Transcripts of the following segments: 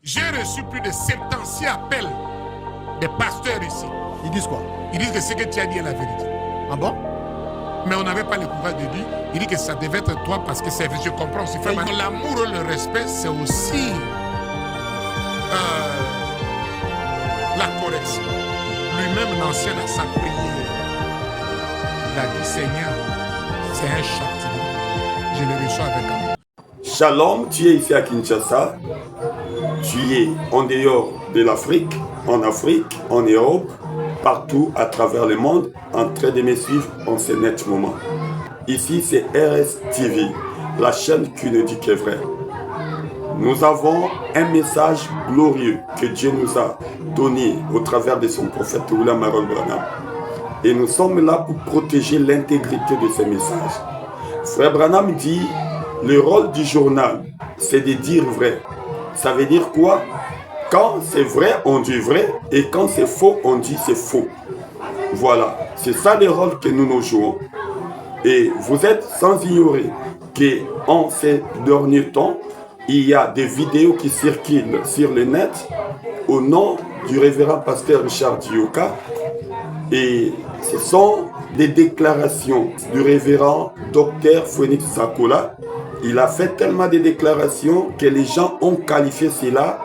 J'ai reçu plus de 76 appels des pasteurs ici. Ils disent quoi? Ils disent que ce que tu as dit est la vérité. Ah bon? Mais on n'avait pas le courage de dire. Il dit que ça devait être toi parce que c'est vrai. Je comprends aussi. L'amour et le respect, c'est aussi la correction. Lui-même, l'ancien, à sa prière, il a dit, Seigneur, c'est un châtiment. Je le reçois avec amour. Shalom, tu es ici à Kinshasa. Tu es en dehors de l'Afrique, en Afrique, en Europe, partout à travers le monde, en train de me suivre en ce net moment. Ici, c'est RS TV, la chaîne qui ne dit que vrai. Nous avons un message glorieux que Dieu nous a donné au travers de son prophète William Aaron Branham. Et nous sommes là pour protéger l'intégrité de ce message. Frère Branham dit, le rôle du journal, c'est de dire vrai. Ça veut dire quoi? Quand c'est vrai, on dit vrai. Et quand c'est faux, on dit c'est faux. Voilà, c'est ça le rôle que nous jouons. Et vous êtes sans ignorer qu'en ces derniers temps, il y a des vidéos qui circulent sur le net au nom du révérend pasteur Richard Dioka. Et ce sont des déclarations du révérend docteur Phoenix Sakola. Il a fait tellement de déclarations que les gens ont qualifié cela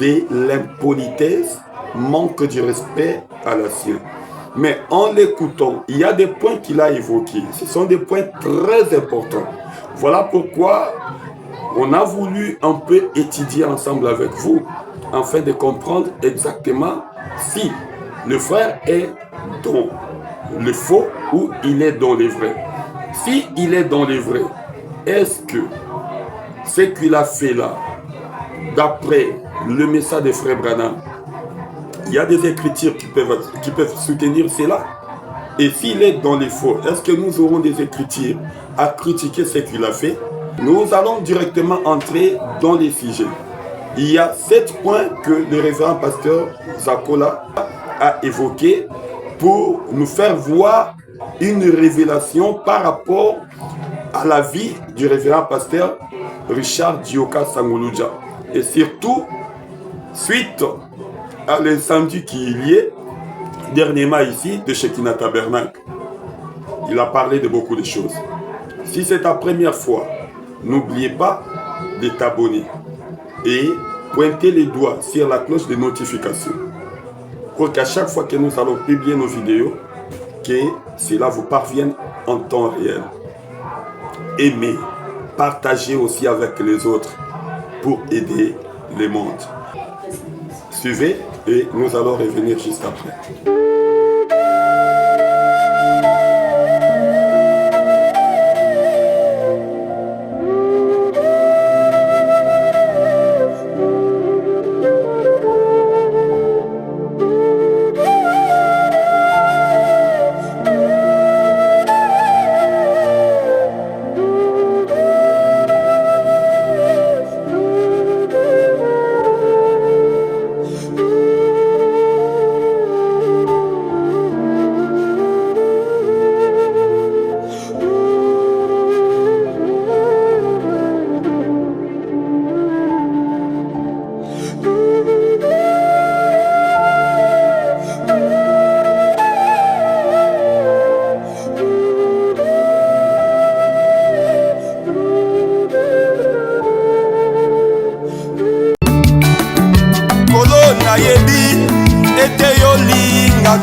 de l'impolitesse, manque de respect à la science. Mais en l'écoutant, il y a des points qu'il a évoqués. Ce sont des points très importants. Voilà pourquoi on a voulu un peu étudier ensemble avec vous, afin de comprendre exactement si le frère est dans le faux ou il est dans le vrai. Si il est dans le vrai, est-ce que ce qu'il a fait là, d'après le message de frère Branham, il y a des écritures qui peuvent soutenir cela? Et s'il est dans les faux, est-ce que nous aurons des écritures à critiquer ce qu'il a fait? Nous allons directement entrer dans les sujets. Il y a 7 points que le révérend pasteur Sakola a évoqués pour nous faire voir une révélation par rapport à la vie du révérend pasteur Richard Dioka Sangoloudja. Et surtout, suite à l'incendie qu'il y ait dernièrement ici de Shekinah Tabernacle. Il a parlé de beaucoup de choses. Si c'est ta première fois, n'oubliez pas de t'abonner et pointer les doigts sur la cloche de notification pour qu'à chaque fois que nous allons publier nos vidéos, que cela vous parvienne en temps réel. Aimez, partagez aussi avec les autres pour aider le monde. Suivez et nous allons revenir juste après.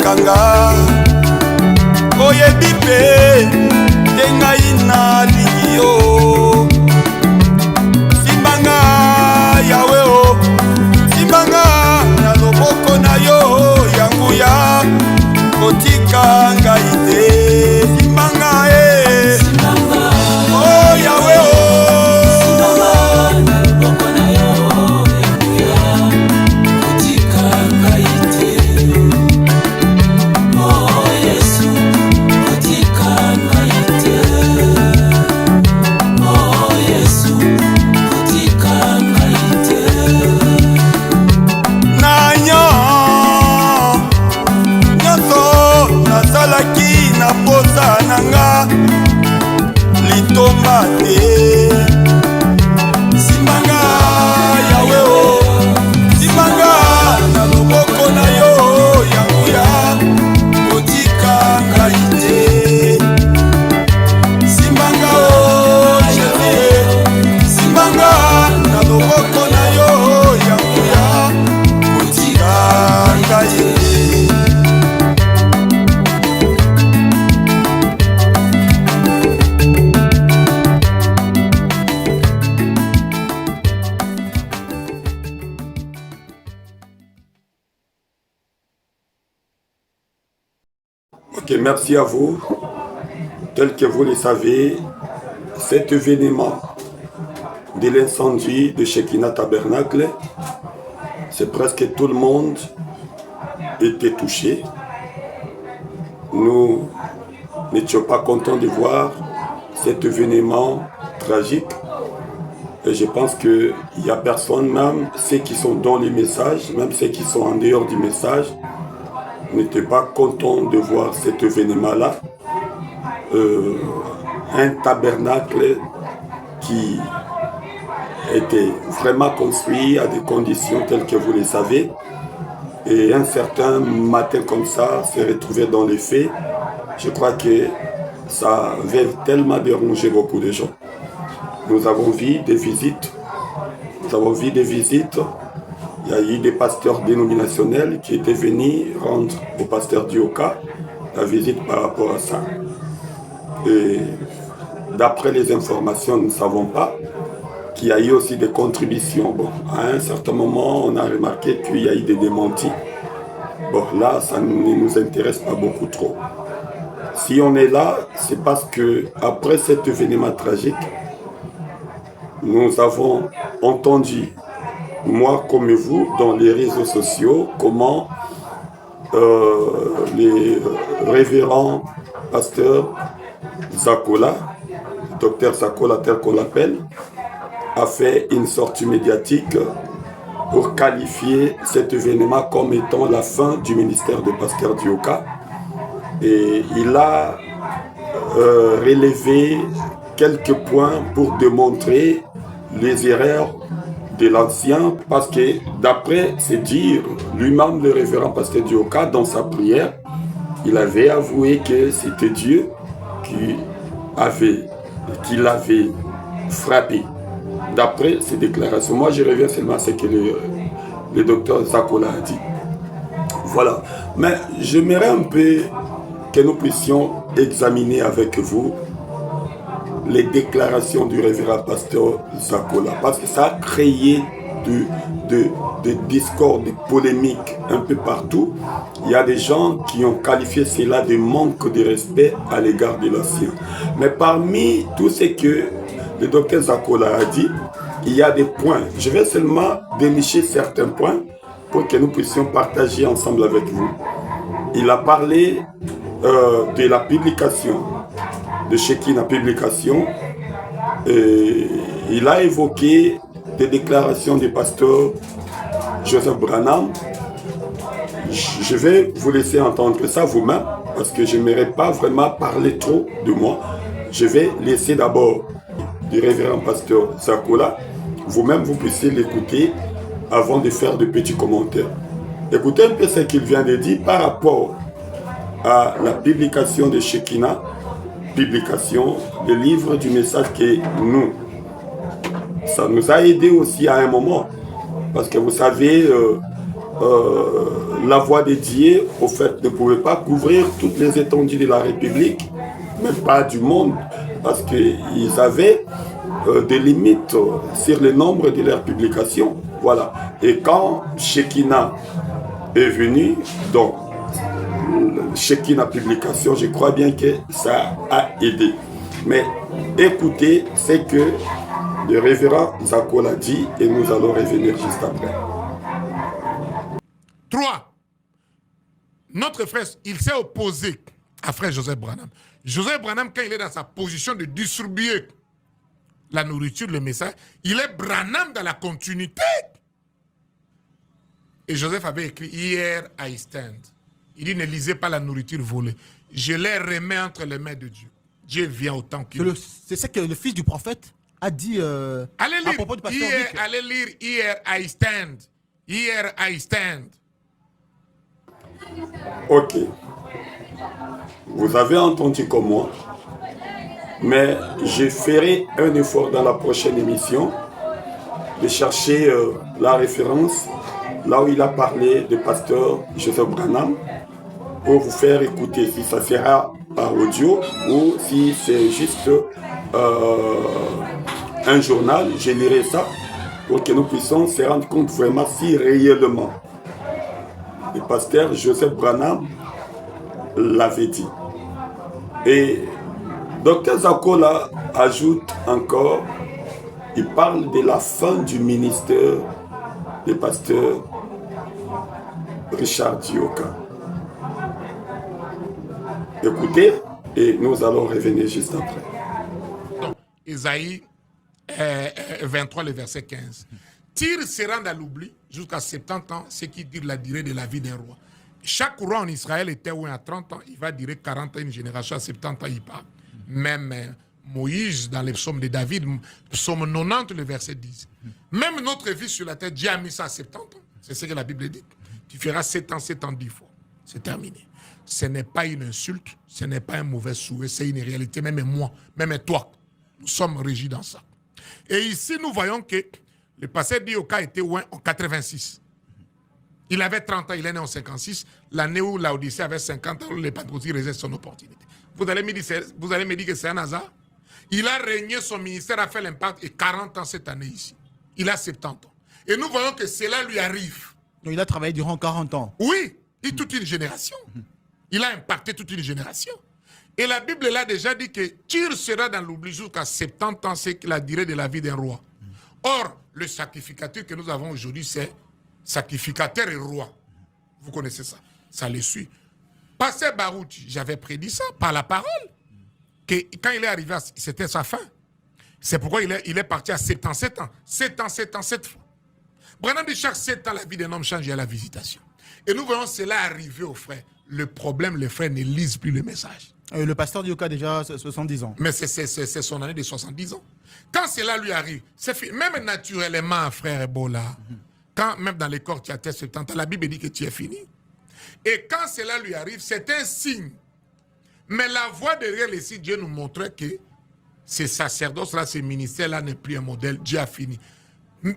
Kanga oyebi pe tengai na lingio simbanga yawe o simbanga na loboko na yo yanguya kotika ngai te simbanga simbanga o yawe o simbanga na loboko na yo yanguya kotika ngai te. Oh, Yesu, kotika ngai te. Ok, merci à vous. Tel que vous le savez, cet événement de l'incendie de Shekinah Tabernacle, c'est presque tout le monde était touché. Nous n'étions pas contents de voir cet événement tragique. Et je pense qu'il n'y a personne, même ceux qui sont dans les messages, même ceux qui sont en dehors du message, n'étaient pas contents de voir cet événement-là. Un tabernacle qui était vraiment construit à des conditions telles que vous le savez. Et un certain matin comme ça, se retrouver dans les faits, je crois que ça avait tellement dérangé beaucoup de gens. Nous avons vu des visites. Il y a eu des pasteurs dénominationnels qui étaient venus rendre au pasteur Dioka la visite par rapport à ça. Et d'après les informations, nous ne savons pas qu'il y a eu aussi des contributions. Bon, à un certain moment, on a remarqué qu'il y a eu des démentis. Bon, là, ça ne nous intéresse pas beaucoup trop. Si on est là, c'est parce que après cet événement tragique, nous avons entendu, moi comme vous, dans les réseaux sociaux, comment les révérends pasteurs Zakola, docteur Zakola tel qu'on l'appelle, a fait une sortie médiatique pour qualifier cet événement comme étant la fin du ministère de pasteur Dioka. Et il a relevé quelques points pour démontrer les erreurs de l'ancien, parce que d'après ses dires, lui-même le révérend pasteur Dioka, dans sa prière, il avait avoué que c'était Dieu qui l'avait frappé. D'après ses déclarations, moi je reviens seulement à ce que le docteur Zakola a dit. Voilà. Mais j'aimerais un peu que nous puissions examiner avec vous les déclarations du révérend pasteur Zakola, parce que ça a créé de discours, de polémiques un peu partout. Il y a des gens qui ont qualifié cela de manque de respect à l'égard de l'ancien. Mais parmi tout ce que le docteur Zakola a dit, il y a des points. Je vais seulement dénicher certains points pour que nous puissions partager ensemble avec vous. Il a parlé de la publication, de Shekinah Publication. Et il a évoqué des déclarations du pasteur Joseph Branham. Je vais vous laisser entendre ça vous-même, parce que je n'aimerais pas vraiment parler trop de moi. Je vais laisser d'abord du révérend pasteur Zakola. Vous-même, vous puissiez l'écouter avant de faire de petits commentaires. Écoutez un peu ce qu'il vient de dire par rapport à la publication de Shekinah, publication, le livre du message que nous, ça nous a aidé aussi à un moment. Parce que vous savez, la voix de Dieu, au fait, ne pouvait pas couvrir toutes les étendues de la République, même pas du monde, parce qu'ils avaient des limites sur le nombre de leurs publications. Voilà. Et quand Shekinah est venu, donc Shekinah Publication, je crois bien que ça a aidé. Mais écoutez ce que le révérend Zakola dit et nous allons revenir juste après. 3. Notre frère, il s'est opposé à frère Joseph Branham. Joseph Branham, quand il est dans sa position de distribuer la nourriture, le message, il est Branham dans la continuité. Et Joseph avait écrit, hier I stand. Il dit, ne lisez pas la nourriture volée. Je les remets entre les mains de Dieu. Dieu vient autant qu'il... C'est ce que le fils du prophète a dit à propos du pasteur Vic. Allez lire, here I stand. Here I stand. Ok. Vous avez entendu comme moi, mais je ferai un effort dans la prochaine émission de chercher la référence là où il a parlé de pasteur Joseph Branham pour vous faire écouter si ça sera par audio ou si c'est juste un journal. Je lirai ça pour que nous puissions se rendre compte vraiment si réellement le pasteur Joseph Branham l'avait dit. Et Dr Zakola ajoute encore, il parle de la fin du ministère du pasteur Richard Dioka. Écoutez, et nous allons revenir juste après. Donc, Isaïe 23, le verset 15. Tyr se rend à l'oubli jusqu'à 70 ans, ce qui dit la durée de la vie d'un roi. Chaque roi en Israël était à 30 ans, il va durer 40 ans, une génération, à 70 ans, il part. Même Moïse, dans les psaumes de David, psaume 90, le verset 10. Même notre vie sur la terre, Dieu a mis ça à 70 ans. C'est ce que la Bible dit. Tu feras 7 ans 10 fois. C'est terminé. Ce n'est pas une insulte, ce n'est pas un mauvais souhait, c'est une réalité. Même moi, même toi, nous sommes régis dans ça. Et ici, nous voyons que le pasteur Dioka était loin en 86. Il avait 30 ans, il est né en 56. L'année où l'Odyssée avait 50 ans, les patriotes réservent son opportunité. Vous allez me dire que c'est un hasard? Il a régné, son ministère a fait l'impact et 40 ans cette année ici. Il a 70 ans. Et nous voyons que cela lui arrive. Donc il a travaillé durant 40 ans. Oui, et toute une génération. Il a impacté toute une génération. Et la Bible l'a déjà dit que Tyr sera dans l'oubli jusqu'à 70 ans, c'est la durée de la vie d'un roi. Or, le sacrificateur que nous avons aujourd'hui, c'est sacrificateur et roi. Vous connaissez ça. Ça le suit. Pasteur Barouti, j'avais prédit ça par la parole. Que quand il est arrivé, c'était sa fin. C'est pourquoi il est parti à 77 ans. 7 ans, 7 fois. Branham dit chaque 7 ans, la vie d'un homme change, il y a la visitation. Et nous voyons cela arriver aux frères. Le problème, les frères ne lisent plus le message. Le pasteur Dioka a déjà 70 ans. Mais c'est son année de 70 ans. Quand cela lui arrive, c'est fini. Même naturellement, frère Ebola, quand même dans les corps tu as 70 ans, la Bible dit que tu es fini. Et quand cela lui arrive, c'est un signe. Mais la voix derrière les signes, Dieu nous montrait que ces sacerdoces-là, ces ministères-là n'est plus un modèle. Dieu a fini.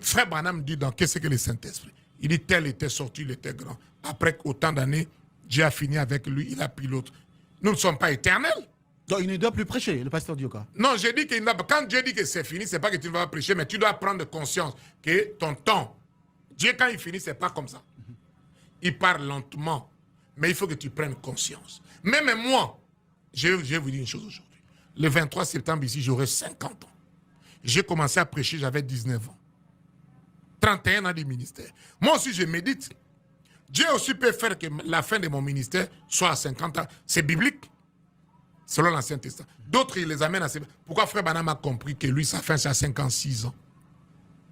Frère Branham dit dans qu'est-ce que le Saint-Esprit? Il dit tel était sorti, il était grand. Après autant d'années, Dieu a fini avec lui, il a pris l'autre. Nous ne sommes pas éternels. Donc il ne doit plus prêcher, le pasteur Dioka. Non, j'ai dit qu'il n'a pas. Quand Dieu dit que c'est fini, c'est pas que tu ne vas pas prêcher, mais tu dois prendre conscience que ton temps, Dieu quand il finit, c'est pas comme ça. Il parle lentement, mais il faut que tu prennes conscience. Même moi, je vais vous dire une chose aujourd'hui. Le 23 septembre ici, j'aurai 50 ans. J'ai commencé à prêcher, j'avais 19 ans. 31 ans de ministère. Moi aussi, je médite. Dieu aussi peut faire que la fin de mon ministère soit à 50 ans. C'est biblique, selon l'Ancien Testament. D'autres, ils les amènent à... Pourquoi Frère Branham a compris que lui, sa fin, c'est à 56 ans?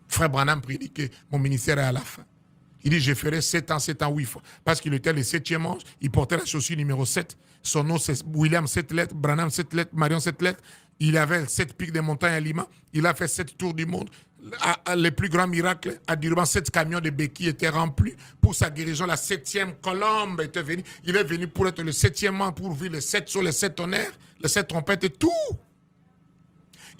Frère Branham prédit que mon ministère est à la fin. Il dit, je ferai 7 ans, 8 fois. Parce qu'il était le 7e ange, il portait la chaussure numéro 7. Son nom, c'est William 7 lettres, Branham 7 lettres, Marion 7 lettres. Il avait 7 pics des montagnes à Lima. Il a fait 7 tours du monde. Les plus grands miracles, à Durban, 7 camions de béquilles étaient remplis. Pour sa guérison, la 7e colombe était venue. Il est venu pour être le 7e an, pour vivre les 7 sur les 7 tonnerres, les 7 trompettes et tout.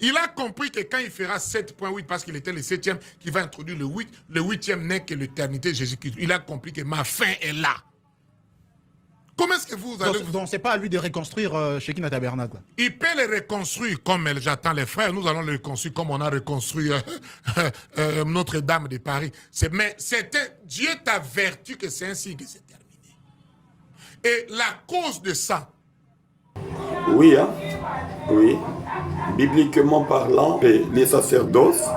Il a compris que quand il fera 7.8, parce qu'il était le 7e, qu'il va introduire le 8, le 8e n'est que l'éternité Jésus-Christ. Il a compris que ma fin est là. Comment est-ce que vous allez... Donc c'est pas à lui de reconstruire Shekinah Tabernacle. Il peut le reconstruire comme j'attends les frères. Nous allons le reconstruire comme on a reconstruit Notre-Dame de Paris. Mais Dieu t'a vertu que c'est ainsi que c'est terminé. Et la cause de ça... Oui, hein? Oui. Bibliquement parlant, les sacerdoces,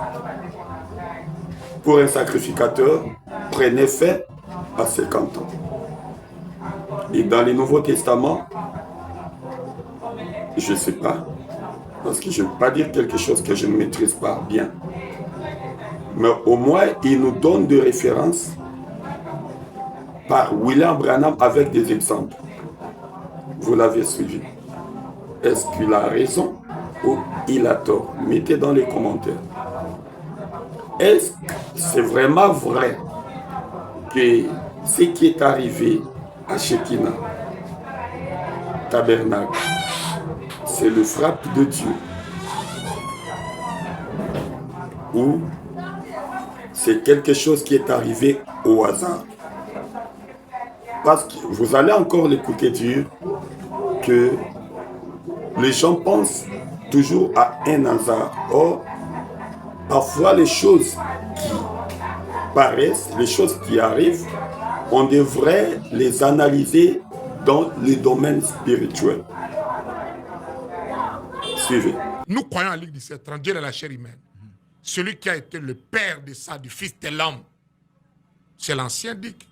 pour un sacrificateur, prenaient fin à 50 ans. Et dans le Nouveau Testament, je ne sais pas, parce que je ne veux pas dire quelque chose que je ne maîtrise pas bien. Mais au moins, il nous donne des références par William Branham avec des exemples. Vous l'avez suivi. Est-ce qu'il a raison ou il a tort? Mettez dans les commentaires. Est-ce que c'est vraiment vrai que ce qui est arrivé à Shekinah Tabernacle, c'est le frappe de Dieu? Ou c'est quelque chose qui est arrivé au hasard? Parce que vous allez encore l'écouter dire que les gens pensent toujours à un hasard. Or, parfois les choses qui paraissent, les choses qui arrivent, on devrait les analyser dans les domaines spirituels. Suivez. Nous croyons à Luc 17:30, Dieu est la chair humaine. Celui qui a été le père de ça, du fils de l'homme, c'est l'ancien Dick.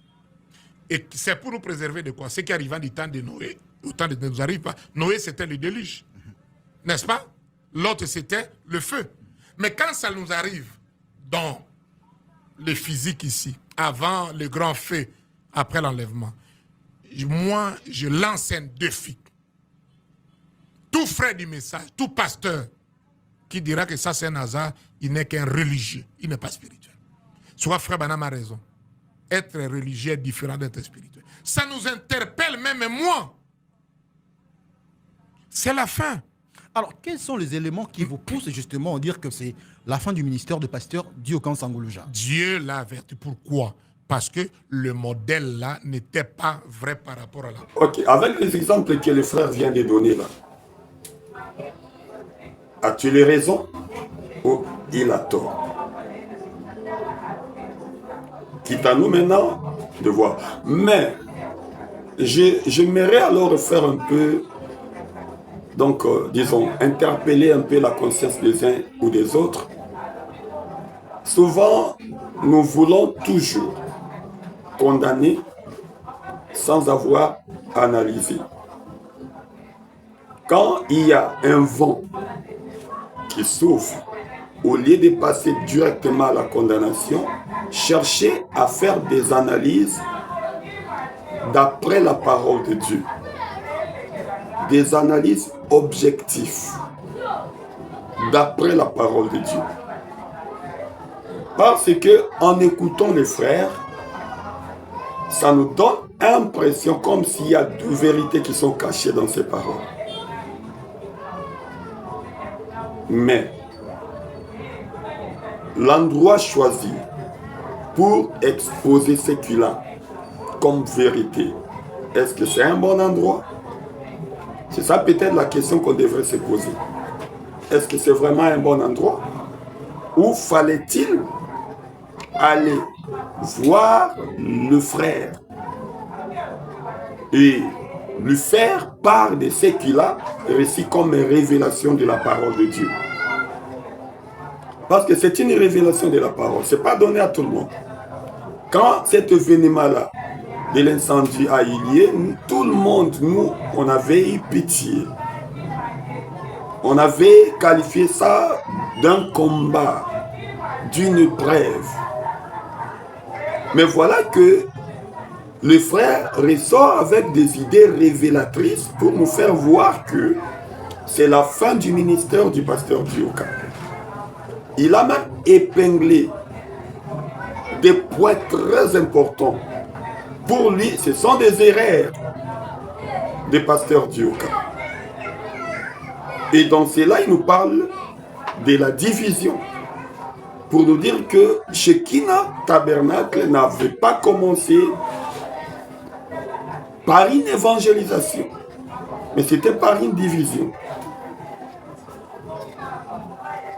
Et c'est pour nous préserver de quoi? Ce qui arriva du temps de Noé. Au temps de ne nous arrive pas. Noé, c'était le déluge. N'est-ce pas? L'autre, c'était le feu. Mais quand ça nous arrive dans le physique ici, avant le grand feu, après l'enlèvement, moi, je lance un défi. Tout frère du message, tout pasteur qui dira que ça c'est un hasard, il n'est qu'un religieux, il n'est pas spirituel. Soit frère Branham a raison. Être religieux est différent d'être spirituel. Ça nous interpelle, même moi. C'est la fin. Alors, quels sont les éléments qui vous poussent justement à dire que c'est la fin du ministère de pasteur Diokan Sangoloja? Dieu l'a averti. Pourquoi? Parce que le modèle là n'était pas vrai par rapport à la... Ok, avec les exemples que le frère vient de donner là, as-tu les raisons ou il a tort? Quitte à nous maintenant de voir. Mais j'aimerais alors faire un peu, donc disons, interpeller un peu la conscience des uns ou des autres. Souvent, nous voulons toujours condamner sans avoir analysé. Quand il y a un vent qui souffle, au lieu de passer directement à la condamnation, cherchez à faire des analyses d'après la parole de Dieu. Des analyses objectives d'après la parole de Dieu. Parce que en écoutant les frères, ça nous donne l'impression comme s'il y a deux vérités qui sont cachées dans ces paroles. Mais l'endroit choisi pour exposer ce qu'il a comme vérité, est-ce que c'est un bon endroit? C'est ça peut-être la question qu'on devrait se poser. Est-ce que c'est vraiment un bon endroit? Ou fallait-il aller voir le frère et lui faire part de ce qu'il a reçu comme révélation de la parole de Dieu? Parce que c'est une révélation de la parole. Ce n'est pas donné à tout le monde. Quand cet événement-là de l'incendie a eu lieu, tout le monde, nous, on avait eu pitié. On avait qualifié ça d'un combat, d'une épreuve. Mais voilà que le frère ressort avec des idées révélatrices pour nous faire voir que c'est la fin du ministère du pasteur Diokan. Il a même épinglé des points très importants. Pour lui, ce sont des erreurs des pasteurs Diokan. Et dans cela, il nous parle de la division. Pour nous dire que Shekinah Tabernacle n'avait pas commencé par une évangélisation, mais c'était par une division.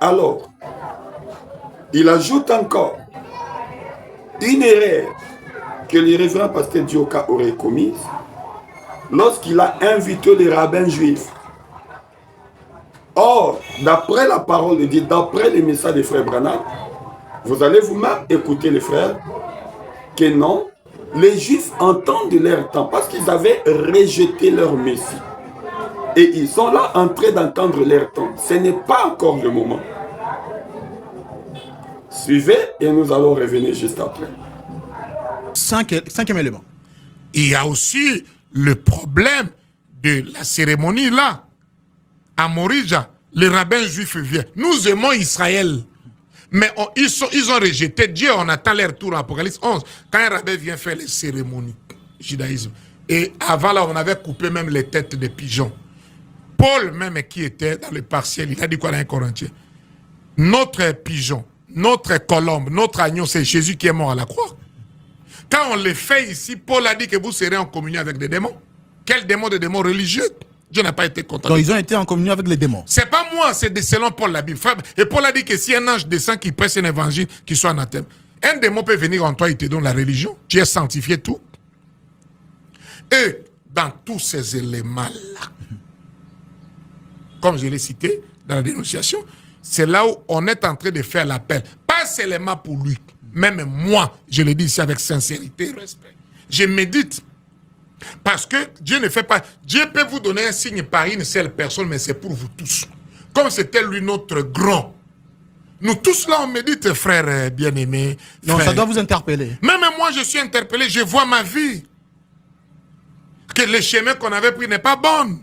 Alors, il ajoute encore une erreur que le révérend pasteur Diokan aurait commise lorsqu'il a invité les rabbins juifs. Or, d'après la parole de Dieu, d'après les messages des frères Branham, vous allez vous-même écouter les frères, que non, les Juifs entendent leur temps parce qu'ils avaient rejeté leur Messie. Et ils sont là en train d'entendre leur temps. Ce n'est pas encore le moment. Suivez et nous allons revenir juste après. Cinquième élément. Il y a aussi le problème de la cérémonie là. À Morija, les rabbins juifs viennent. Nous aimons Israël. Mais ils ont rejeté Dieu. On attend leur tour en Apocalypse 11. Quand un rabbin vient faire les cérémonies, judaïsme. Et avant là, on avait coupé même les têtes des pigeons. Paul même qui était dans le partiel, il a dit quoi dans 1 Corinthiens? Notre pigeon, notre colombe, notre agneau, c'est Jésus qui est mort à la croix. Quand on les fait ici, Paul a dit que vous serez en communion avec des démons. Quels démons? Des démons religieux. Dieu n'a pas été content. Donc ils ont été en communion avec les démons. C'est pas moi, c'est selon Paul la Bible. Et Paul a dit que si un ange descend qui prêche un évangile, qu'il soit anathème. Un démon peut venir en toi, il te donne la religion. Tu es sanctifié, tout. Et dans tous ces éléments-là, comme je l'ai cité, dans la dénonciation, c'est là où on est en train de faire l'appel. Pas seulement pour lui, même moi, je le dis ici avec sincérité et respect. Je médite. Parce que Dieu ne fait pas... Dieu peut vous donner un signe par une seule personne, mais c'est pour vous tous. Comme c'était lui notre grand. Nous tous là, on médite, frères bien-aimés. Non, ça doit vous interpeller. Même moi, je suis interpellé, je vois ma vie. Que le chemin qu'on avait pris n'est pas bon.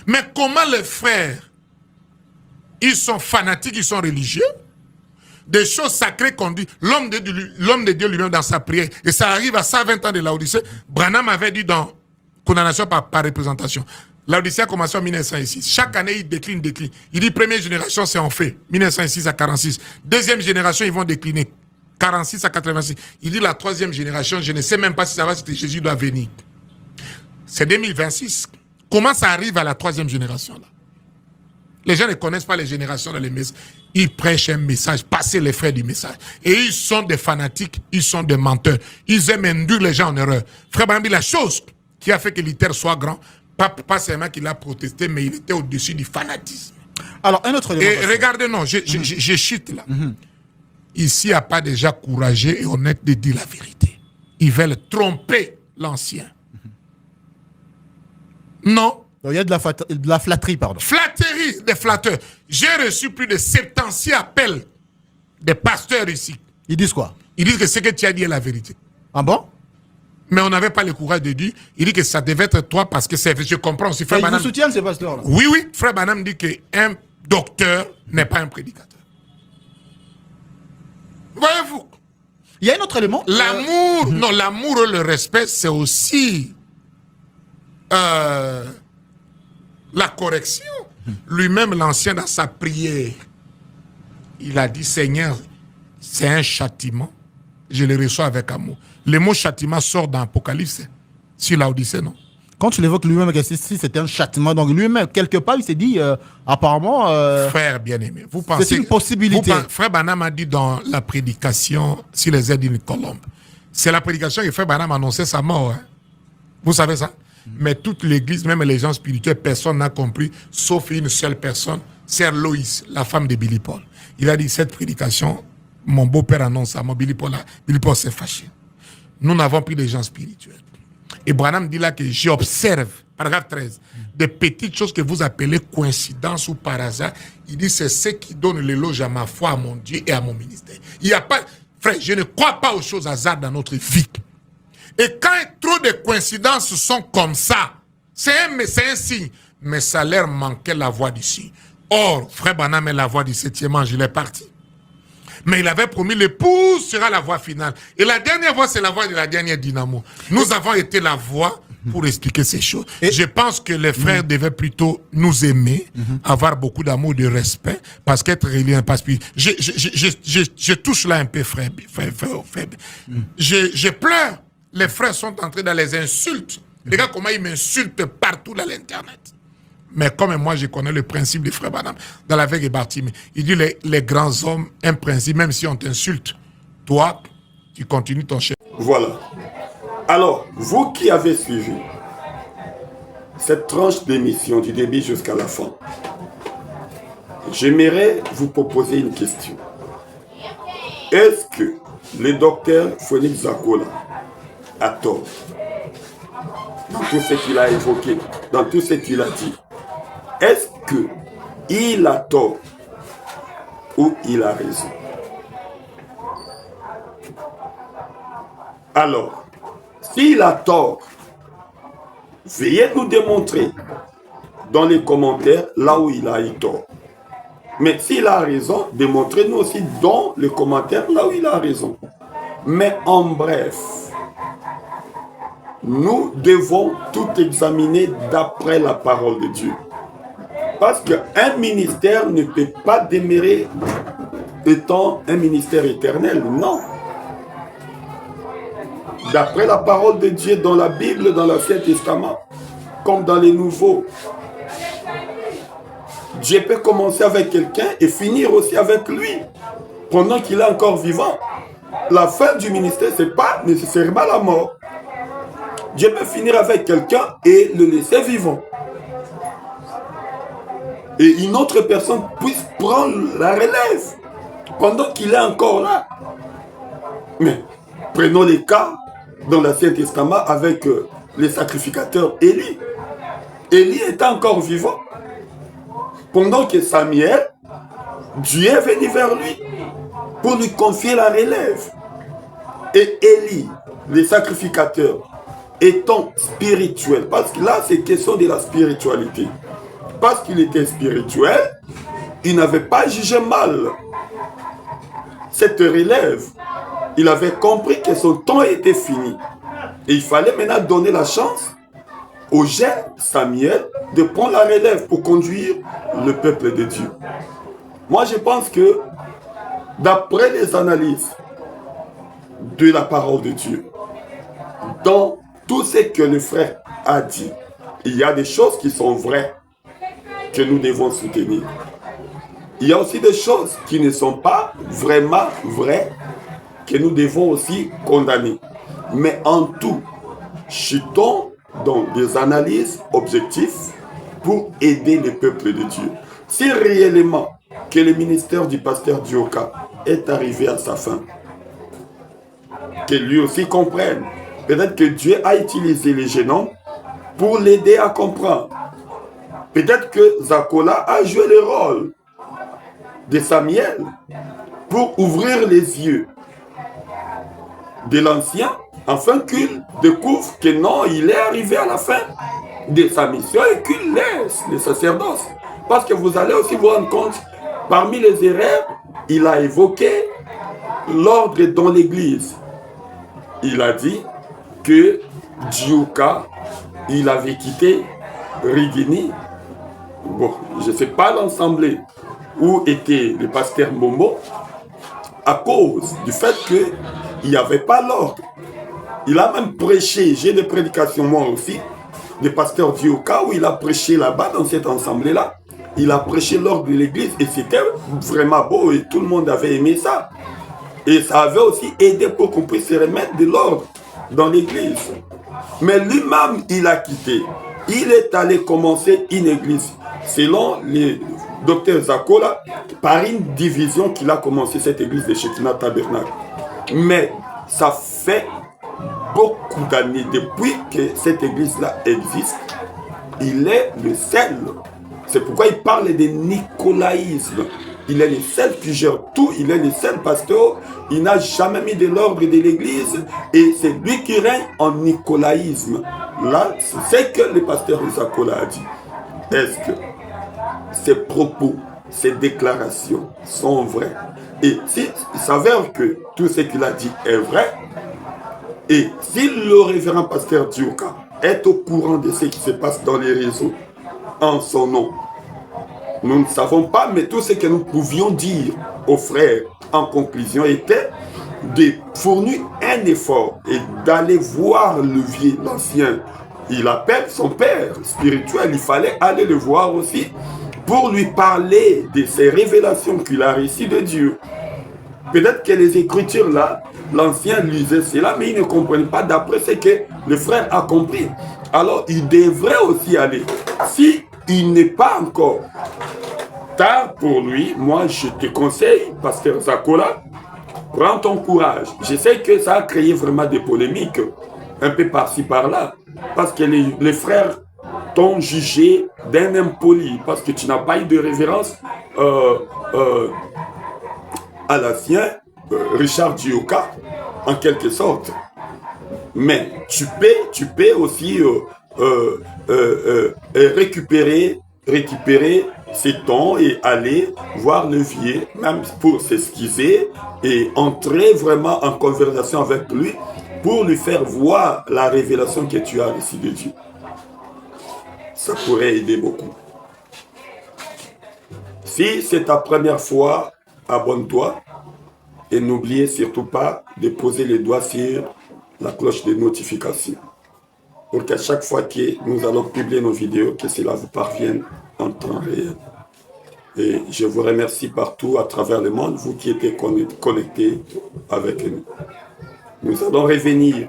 Mais comment les frères, ils sont fanatiques, ils sont religieux, des choses sacrées qu'on dit, l'homme de Dieu lui-même dans sa prière, et ça arrive à 120 ans de l'Odyssée. Branham avait dit dans Condamnation par représentation, l'Odyssée a commencé en 1906. Chaque année, il décline. Il dit, première génération, c'est en fait, 1906 à 46. Deuxième génération, ils vont décliner, 46 à 86. Il dit, la troisième génération, je ne sais même pas si ça va, si Jésus doit venir. C'est 2026. Comment ça arrive à la troisième génération, là? Les gens ne connaissent pas les générations dans les messages. Ils prêchent un message, passer les frères du message. Et ils sont des fanatiques, ils sont des menteurs. Ils aiment induire les gens en erreur. Frère Branham, la chose qui a fait que Luther soit grand, pas seulement qu'il a protesté, mais il était au-dessus du fanatisme. Alors, un autre élément. Et regardez, non, je chute là. Ici, il n'y a pas déjà courageux et honnête de dire la vérité. Ils veulent tromper l'ancien. Non. Il y a de la flatterie, pardon. Flatterie des flatteurs. J'ai reçu plus de 76 appels des pasteurs ici. Ils disent quoi? Ils disent que ce que tu as dit est la vérité. Ah bon? Mais on n'avait pas le courage de dire. Il dit que ça devait être toi parce que c'est... Je comprends aussi. Frère Branham... Ils vous soutiennent, ces pasteurs-là? Oui, oui. Frère Branham dit qu'un docteur n'est pas un prédicateur. Voyez-vous? Il y a un autre élément. L'amour, non, l'amour et le respect, c'est aussi... la correction. Lui-même, l'ancien, dans sa prière, il a dit, Seigneur, c'est un châtiment. Je le reçois avec amour. Le mot châtiment sort dans l'Apocalypse. Sur l'Odyssée, non? Quand tu l'évoques lui-même, si c'était un châtiment, donc lui-même, quelque part, il s'est dit, apparemment... Frère bien-aimé, vous pensez... C'est une possibilité. Frère Branham a dit dans la prédication sur les aides d'une colombe. C'est la prédication que Frère Branham annonçait sa mort. Hein? Vous savez ça? Mais toute l'église, même les gens spirituels, personne n'a compris, sauf une seule personne, Sœur Loïs, la femme de Billy Paul. Il a dit, cette prédication, mon beau-père annonce ça, Billy Paul s'est fâché. Nous n'avons plus de gens spirituels. Et Branham dit là que j'observe, paragraphe 13, des petites choses que vous appelez coïncidence ou par hasard. Il dit, c'est ce qui donne l'éloge à ma foi, à mon Dieu et à mon ministère. Il n'y a pas, frère, je ne crois pas aux choses hasard dans notre vie. Et quand trop de coïncidences sont comme ça, c'est un signe. Mais ça leur manquait la voix d'ici. Or, frère Branham est la voix du 7e ange, il est parti. Mais il avait promis, l'épouse sera la voix finale. Et la dernière voix, c'est la voix de la dernière dynamo. Nous avons été la voix pour expliquer ces choses. Et je pense que les frères devaient plutôt nous aimer, avoir beaucoup d'amour, de respect, parce qu'être religieux n'est pas spirituel. Je touche là un peu, frère. Je pleure. Les frères sont entrés dans les insultes. Regarde comment ils m'insultent partout dans l'Internet. Mais comme moi, je connais le principe des frères Branham dans la veille de Bartimée. Il dit, les grands hommes, un principe, même si on t'insulte, toi, tu continues ton chemin. Voilà. Alors, vous qui avez suivi cette tranche d'émission du début jusqu'à la fin, j'aimerais vous proposer une question. Est-ce que le docteur Félix Zakola a tort dans tout ce qu'il a évoqué, dans tout ce qu'il a dit? Est-ce qu'il a tort ou il a raison? Alors, s'il a tort, veuillez nous démontrer dans les commentaires là où il a eu tort. Mais s'il a raison, démontrez-nous aussi dans les commentaires là où il a raison. Mais en bref, nous devons tout examiner d'après la parole de Dieu. Parce qu'un ministère ne peut pas demeurer étant un ministère éternel, non. D'après la parole de Dieu dans la Bible, dans l'Ancien Testament, comme dans les Nouveaux, Dieu peut commencer avec quelqu'un et finir aussi avec lui, pendant qu'il est encore vivant. La fin du ministère, ce n'est pas nécessairement la mort. Dieu peut finir avec quelqu'un et le laisser vivant. et une autre personne puisse prendre la relève pendant qu'il est encore là. Mais prenons les cas dans l'Ancien Testament avec les sacrificateurs Élie. Élie était encore vivant. Pendant que Samuel, Dieu est venu vers lui pour lui confier la relève. Et Élie, les sacrificateurs, étant spirituel, parce que là c'est question de la spiritualité, parce qu'il était spirituel, il n'avait pas jugé mal cette relève. Il avait compris que son temps était fini. Et il fallait maintenant donner la chance au jeune Samuel de prendre la relève pour conduire le peuple de Dieu. Moi je pense que d'après les analyses de la parole de Dieu, dans tout ce que le frère a dit, il y a des choses qui sont vraies que nous devons soutenir. Il y a aussi des choses qui ne sont pas vraiment vraies que nous devons aussi condamner. Mais en tout, chutons dans des analyses objectives pour aider le peuple de Dieu. Si réellement que le ministère du pasteur Dioka est arrivé à sa fin, que lui aussi comprenne, peut-être que Dieu a utilisé les jeunes hommes pour l'aider à comprendre. Peut-être que Zakola a joué le rôle de Samuel pour ouvrir les yeux de l'ancien, afin qu'il découvre que non, il est arrivé à la fin de sa mission et qu'il laisse le sacerdoce. Parce que vous allez aussi vous rendre compte, parmi les erreurs, il a évoqué l'ordre dans l'église. Il a dit que Dioka, il avait quitté Rigini. Bon, je ne sais pas l'ensemble où était le pasteur Momo, à cause du fait qu'il n'y avait pas l'ordre. Il a même prêché, j'ai des prédications moi aussi, de pasteur Dioka, où il a prêché là-bas dans cet ensemble-là. Il a prêché l'ordre de l'église et c'était vraiment beau et tout le monde avait aimé ça. Et ça avait aussi aidé pour qu'on puisse se remettre de l'ordre dans l'église. Mais lui-même, il a quitté. Il est allé commencer une église. Selon le docteur Zakola, par une division qu'il a commencé cette église de Shekinah Tabernacle. Mais ça fait beaucoup d'années depuis que cette église-là existe. Il est le seul. C'est pourquoi il parle de nicolaïsme. Il est le seul qui gère tout, il est le seul pasteur, il n'a jamais mis de l'ordre de l'église et c'est lui qui règne en nicolaïsme. Là, c'est ce que le pasteur Zakola a dit. Est-ce que ces propos, ces déclarations sont vraies? Et s'il s'avère que tout ce qu'il a dit est vrai, et si le révérend pasteur Dioka est au courant de ce qui se passe dans les réseaux en son nom, nous ne savons pas, mais tout ce que nous pouvions dire aux frères en conclusion était de fournir un effort et d'aller voir le vieux, l'ancien. Il appelle son père spirituel, il fallait aller le voir aussi pour lui parler de ces révélations qu'il a reçues de Dieu. Peut-être que les écritures là, l'ancien lisait cela, mais il ne comprenait pas d'après ce que le frère a compris. Alors il devrait aussi aller. Si il n'est pas encore tard pour lui, moi je te conseille, pasteur Zakola, prends ton courage. Je sais que ça a créé vraiment des polémiques, un peu par-ci par-là, parce que les frères t'ont jugé d'un impoli, parce que tu n'as pas eu de révérence à l'ancien Richard Dioka, en quelque sorte. Mais tu peux aussi récupérer ces temps et aller voir le vieux, même pour s'excuser et entrer vraiment en conversation avec lui pour lui faire voir la révélation que tu as reçue de Dieu. Ça pourrait aider beaucoup. Si c'est ta première fois, abonne-toi et n'oubliez surtout pas de poser les doigts sur la cloche de notification pour qu'à chaque fois que nous allons publier nos vidéos, que cela vous parvienne en temps réel. Et je vous remercie partout à travers le monde, vous qui êtes connectés avec nous. Nous allons revenir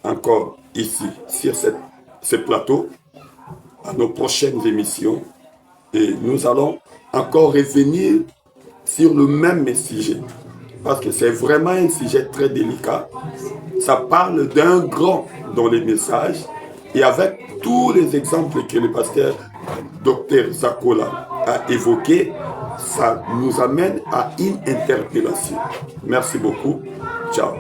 encore ici, sur ce plateau, à nos prochaines émissions. Et nous allons encore revenir sur le même sujet. Parce que c'est vraiment un sujet très délicat. Ça parle d'un grand dans les messages. Et avec tous les exemples que le pasteur Dr Zakola a évoqués, ça nous amène à une interpellation. Merci beaucoup. Ciao.